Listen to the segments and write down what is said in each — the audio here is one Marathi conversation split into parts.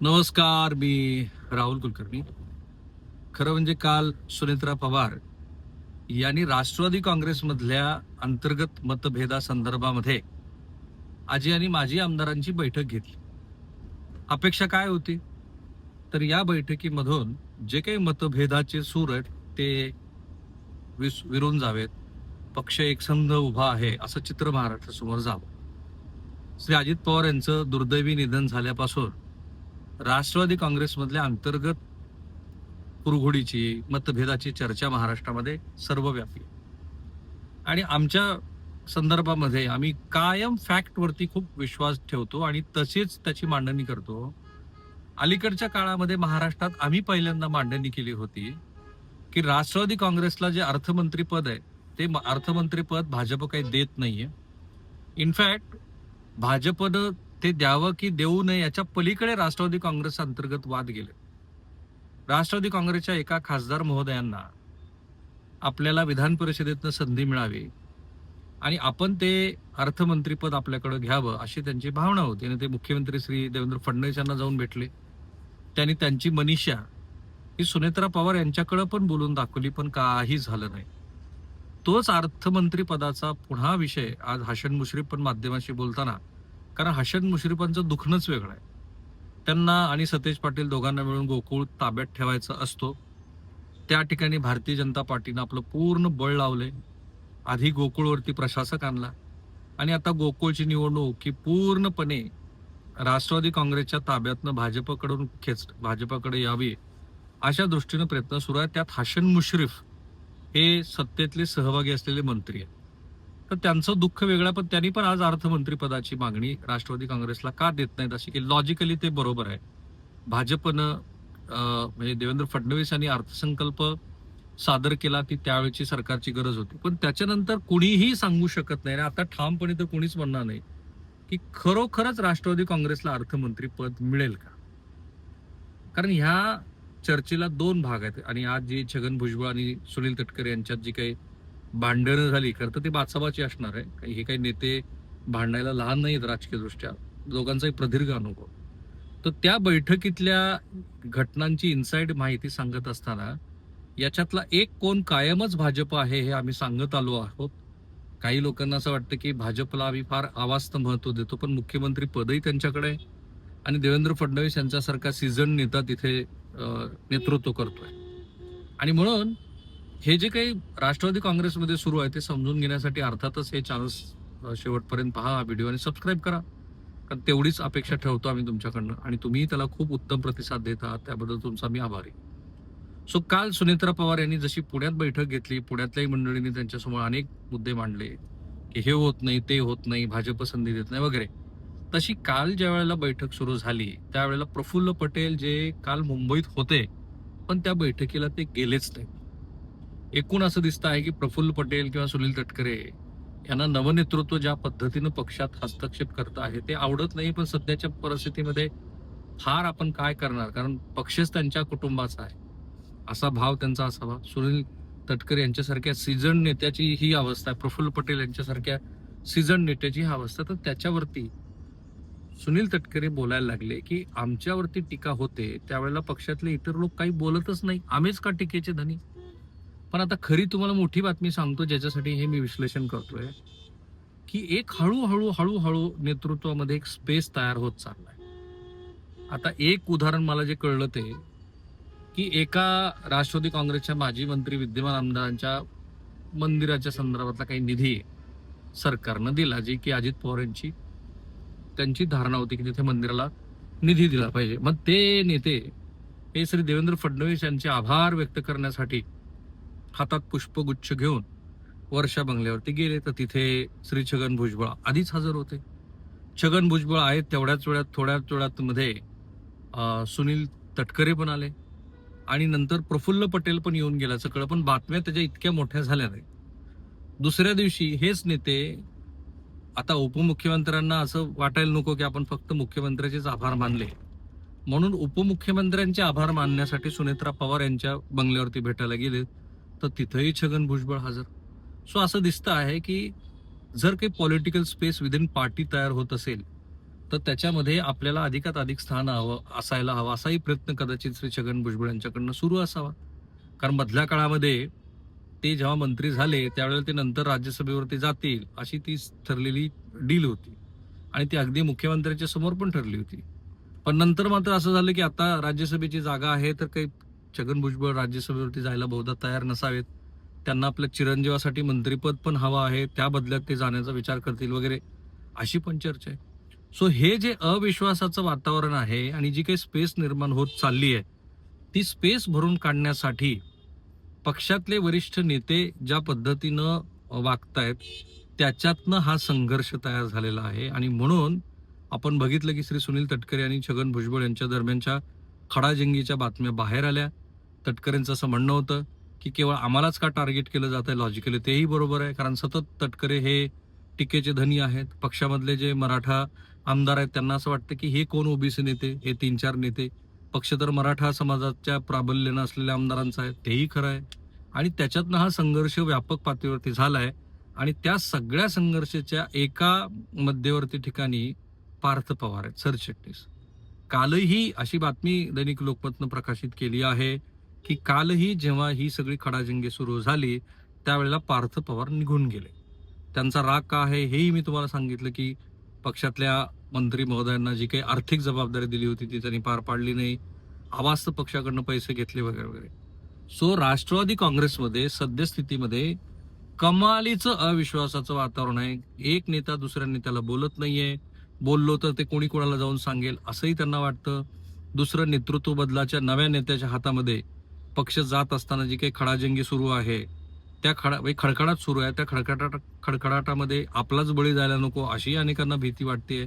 नमस्कार. मी राहुल कुलकर्णी. खरं म्हणजे काल सुनेत्रा पवार यांनी राष्ट्रवादी काँग्रेसमधल्या अंतर्गत मतभेदासंदर्भामध्ये आजी आणि माजी आमदारांची बैठक घेतली. अपेक्षा काय होती? तर या बैठकीमधून जे काही मतभेदाचे सूर आहेत ते विरून जावेत, पक्ष एकसंध उभा आहे असं चित्र महाराष्ट्रासमोर जावं. श्री अजित पवार यांचं दुर्दैवी निधन झाल्यापासून राष्ट्रवादी काँग्रेसमधल्या अंतर्गत कुरघोडीची मतभेदाची चर्चा महाराष्ट्रामध्ये सर्वव्यापी आहे. आणि आमच्या संदर्भामध्ये आम्ही कायम फॅक्टवरती खूप विश्वास ठेवतो आणि तसेच त्याची मांडणी करतो. अलीकडच्या काळामध्ये महाराष्ट्रात आम्ही पहिल्यांदा मांडणी केली होती की राष्ट्रवादी काँग्रेसला जे अर्थमंत्री पद आहे ते अर्थमंत्री पद भाजप काही देत नाहीये. इनफॅक्ट भाजपनं ते द्यावं की देऊ नये याच्या पलीकडे राष्ट्रवादी काँग्रेस अंतर्गत वाद गेले. राष्ट्रवादी काँग्रेसच्या एका खासदार महोदयांना आपल्याला विधान परिषदेतनं संधी मिळावी आणि आपण ते अर्थमंत्रीपद आपल्याकडे घ्यावं अशी त्यांची भावना होती आणि ते मुख्यमंत्री श्री देवेंद्र फडणवीस यांना जाऊन भेटले. त्यांनी त्यांची मनीषा ही सुनेत्रा पवार यांच्याकडे पण बोलून दाखवली, पण काही झालं नाही. तोच अर्थमंत्री पदाचा पुन्हा विषय आज हसन मुश्रीफ पण माध्यमांशी बोलताना, कारण हसन मुश्रीफांचं दुखणंच वेगळं आहे. त्यांना आणि सतेज पाटील दोघांना मिळून गोकुळ ताब्यात ठेवायचा असतो. त्या ठिकाणी भारतीय जनता पार्टीनं आपलं पूर्ण बळ लावले. आधी गोकुळवरती प्रशासक आणला आणि आता गोकुळची निवडणूक ही पूर्णपणे राष्ट्रवादी काँग्रेसच्या ताब्यातनं भाजपकडे यावी अशा दृष्टीनं प्रयत्न सुरू आहे. त्यात हसन मुश्रीफ हे सत्तेतले सहभागी असलेले मंत्री आहेत. तर त्यांचं दुःख वेगळं, पण त्यांनी पण आज अर्थमंत्री पदाची मागणी राष्ट्रवादी काँग्रेसला का देत नाहीत अशी की लॉजिकली ते बरोबर आहे. भाजपनं म्हणजे देवेंद्र फडणवीस यांनी अर्थसंकल्प सादर केला ती त्यावेळेची सरकारची गरज होती, पण त्याच्यानंतर कुणीही सांगू शकत नाही. आता ठामपणे तर कुणीच म्हणणार नाही की खरोखरच राष्ट्रवादी काँग्रेसला अर्थमंत्री पद मिळेल का. कारण ह्या चर्चेला दोन भाग आहेत आणि आज जी छगन भुजबळ आणि सुनील तटकरे यांच्यात जी काही भांडणं झाली, खरं तर ती बाचाबाची असणार आहे. हे काही नेते भांडायला लहान नाहीत राजकीय दृष्ट्या, दोघांचाही प्रदीर्घ अनुभव. तर त्या बैठकीतल्या घटनांची इनसाइड माहिती सांगत असताना याच्यातला एक कोण कायमच भाजप आहे हे आम्ही सांगत आलो आहोत. काही लोकांना असं वाटतं की भाजपला आम्ही फार आवास्त महत्व देतो, पण मुख्यमंत्री पदही त्यांच्याकडे आहे आणि देवेंद्र फडणवीस यांच्यासारखा सीझन नेता तिथे नेतृत्व करतोय. आणि म्हणून हे जे काही राष्ट्रवादी काँग्रेसमध्ये सुरू आहे ते समजून घेण्यासाठी अर्थातच हे चॅनल शेवटपर्यंत पहा, हा व्हिडिओ आणि सबस्क्राईब करा, कारण तेवढीच अपेक्षा ठेवतो आम्ही तुमच्याकडनं आणि तुम्ही त्याला खूप उत्तम प्रतिसाद देत आहात, त्याबद्दल तुमचा मी आभारी. सो काल सुनेत्रा पवार यांनी जशी पुण्यात बैठक घेतली, पुण्यातल्याही मंडळींनी त्यांच्यासमोर अनेक मुद्दे मांडले की हे होत नाही, ते होत नाही, भाजप संधी देत नाही वगैरे, तशी काल ज्या वेळेला बैठक सुरू झाली त्यावेळेला प्रफुल्ल पटेल जे काल मुंबईत होते पण त्या बैठकीला ते गेलेच नाही. एकूण असं दिसतं आहे की प्रफुल्ल पटेल किंवा सुनील तटकरे यांना नवनेतृत्व ज्या पद्धतीनं पक्षात हस्तक्षेप करत आहे ते आवडत नाही, पण सध्याच्या परिस्थितीमध्ये फार आपण काय करणार, कारण पक्षच त्यांच्या कुटुंबाचा आहे असा भाव त्यांचा असावा. सुनील तटकरे यांच्यासारख्या सीझन नेत्याची ही अवस्था आहे, प्रफुल्ल पटेल यांच्यासारख्या सीझन नेत्याची ही अवस्था. तर त्याच्यावरती सुनील तटकरे बोलायला लागले की आमच्यावरती टीका होते त्यावेळेला पक्षातले इतर लोक काही बोलतच नाही, आम्हीच का टीकेचे धनी. पण आता खरी तुम्हाला मोठी बातमी सांगतो ज्याच्यासाठी हे मी विश्लेषण करतोय की एक हळूहळू हळूहळू नेतृत्वामध्ये एक स्पेस तयार होत चाललाय. आता एक उदाहरण मला जे कळलं ते की एका राष्ट्रवादी काँग्रेसच्या माजी मंत्री विद्यमान आमदारांच्या मंदिराच्या संदर्भातला काही निधी सरकारनं दिला, जे की अजित पवार यांची त्यांची धारणा होती की तिथे मंदिराला निधी दिला पाहिजे. मग ते नेते हे श्री देवेंद्र फडणवीस यांचे आभार व्यक्त करण्यासाठी हातात पुष्पगुच्छ घेऊन वर्षा बंगल्यावरती गेले, तर तिथे श्री छगन भुजबळ आधीच हजर होते. छगन भुजबळ आहेत तेवढ्याच वेळात मध्ये सुनील तटकरे पण आले आणि नंतर प्रफुल्ल पटेल पण येऊन गेल्याचं कळलं, पण बातम्या त्याच्या इतक्या मोठ्या झाल्या नाही. दुसऱ्या दिवशी हेच नेते आता उपमुख्यमंत्र्यांना असं वाटायला नको की आपण फक्त मुख्यमंत्र्याचेच आभार मानले, म्हणून उपमुख्यमंत्र्यांचे आभार मानण्यासाठी सुनेत्रा पवार यांच्या बंगल्यावरती भेटायला गेले, तर तिथेही छगन भुजबळ हजर. सो असं दिसतं आहे की जर काही पॉलिटिकल स्पेस विदिन पार्टी तयार होत असेल तर त्याच्यामध्ये आपल्याला अधिकात अधिक स्थान असायला हवं असाही प्रयत्न कदाचित श्री छगन भुजबळ यांच्याकडनं सुरू असावा. कारण मधल्या काळामध्ये ते जेव्हा मंत्री झाले त्यावेळेला ते नंतर राज्यसभेवरती जातील अशी ती ठरलेली डील होती आणि ती अगदी मुख्यमंत्र्यांच्या समोर पण ठरली होती. पण नंतर मात्र असं झालं की आता राज्यसभेची जागा आहे तर काही छगन भुजबळ राज्यसभेवरती जायला बहुधा तयार नसावेत. त्यांना आपल्या चिरंजीवासाठी मंत्रिपद पण हवं आहे, त्या बदल्यात ते जाण्याचा विचार करतील वगैरे अशी पण चर्चा आहे. सो हे जे अविश्वासाचं वातावरण आहे आणि जी काही स्पेस निर्माण होत चालली आहे ती स्पेस भरून काढण्यासाठी पक्षातले वरिष्ठ नेते ज्या पद्धतीनं वागतायत त्याच्यातनं हा संघर्ष तयार झालेला आहे. आणि म्हणून आपण बघितलं की श्री सुनील तटकरे आणि छगन भुजबळ यांच्या दरम्यानच्या खडाजंगीच्या बातम्या बाहेर आल्या. तटकरेंचं असं म्हणणं होतं की केवळ आम्हालाच का टार्गेट केलं जात आहे. लॉजिकली तेही बरोबर आहे, कारण सतत तटकरे हे टीकेचे धनी आहेत. पक्षामधले जे मराठा आमदार आहेत त्यांना असं वाटतं की हे कोण ओबीसी नेते, हे 3-4 नेते. पक्ष तर मराठा समाजाच्या प्राबल्यानं असलेल्या आमदारांचा आहे, तेही खरं आहे. आणि त्याच्यातनं हा संघर्ष व्यापक पातळीवरती झालाय आणि त्या सगळ्या संघर्षाच्या एका मध्यवर्ती ठिकाणी पार्थ पवार आहेत, सरचिटणीस. कालही अशी बातमी दैनिक लोकमतनं प्रकाशित केली आहे की कालही जेव्हा ही सगळी खडाजंगी सुरू झाली त्यावेळेला पार्थ पवार निघून गेले. त्यांचा राग का आहे हेही मी तुम्हाला सांगितलं की पक्षातल्या मंत्री महोदयांना जी काही आर्थिक जबाबदारी दिली होती ती त्यांनी पार पाडली नाही, आवाज पक्षाकडनं पैसे घेतले वगैरे वगैरे. सो राष्ट्रवादी काँग्रेसमध्ये सद्यस्थितीमध्ये कमालीचं अविश्वासाचं वातावरण आहे. एक नेता दुसऱ्या नेत्याला बोलत नाहीये, बोललो तर ते कोणी कोणाला जाऊन सांगेल असंही त्यांना वाटतं. दुसरं, नेतृत्व बदलाच्या नव्या नेत्याच्या हातामध्ये पक्ष जात असताना जी काही खडाजंगी सुरू आहे त्या खडखडाट सुरू आहे, त्या खडखडाटामध्ये आपलाच बळी जायला नको अशी अनेकांना भीती वाटते.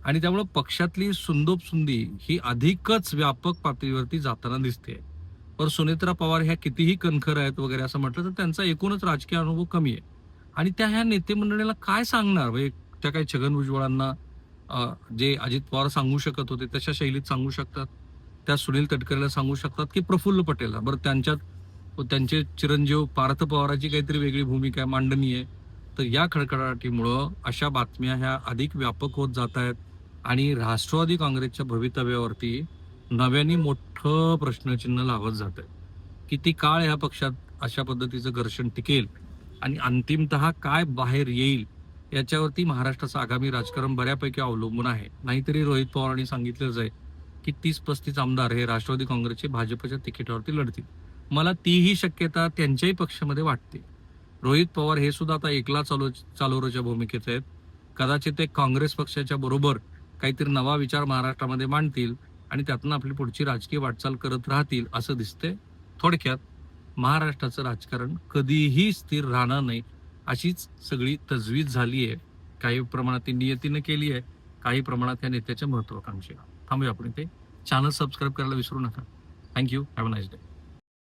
आणि त्यामुळे पक्षातली सुंदोपसुंदी ही अधिकच व्यापक पातळीवरती जाताना दिसते. पण सुनेत्रा पवार ह्या कितीही कणखर आहेत वगैरे असं म्हटलं तर त्यांचा एकूणच राजकीय अनुभव कमी आहे. आणि त्या ह्या नेते मंडळीला काय सांगणार, म्हणजे त्या काही छगन भुजबळांना जे अजित पवार सांगू शकत होते तशा शैलीत सांगू शकतात, त्या सुनील तटकरेला सांगू शकतात की प्रफुल्ल पटेलला. बरं, त्यांचे चिरंजीव पार्थ पवाराची काहीतरी वेगळी भूमिका मांडणी आहे. तर या खडखडाटीमुळं अशा बातम्या ह्या अधिक व्यापक होत जात आहेत आणि राष्ट्रवादी काँग्रेसच्या भवितव्यावरती नव्याने मोठं प्रश्नचिन्ह लावत जात आहे. किती काळ या पक्षात अशा पद्धतीचं घर्षण टिकेल आणि अंतिमतः काय बाहेर येईल याच्यावरती महाराष्ट्राचं आगामी राजकारण बऱ्यापैकी अवलंबून आहे. नाहीतरी रोहित पवारांनी सांगितलंच आहे की 30-35 आमदार हे राष्ट्रवादी काँग्रेसचे भाजपच्या तिकिटावरती लढतील. मला तीही शक्यता त्यांच्याही पक्षामध्ये वाटते. रोहित पवार हे सुद्धा आता एकला चालोराच्या भूमिकेत आहेत. कदाचित ते काँग्रेस पक्षाच्या बरोबर काहीतरी नवा विचार महाराष्ट्रामध्ये मांडतील आणि त्यातून आपली पुढची राजकीय वाटचाल करत राहतील असं दिसतंय. थोडक्यात महाराष्ट्राचं राजकारण कधीही स्थिर राहणार नाही अशीच सगळी तजवीज झाली आहे. काही प्रमाणात ती नियतीनं केली आहे, काही प्रमाणात या नेत्याच्या महत्वाकांक्षी. थांबूया आपण इथे. चॅनल सबस्क्राईब करायला विसरू नका. Thank you. Have a nice day.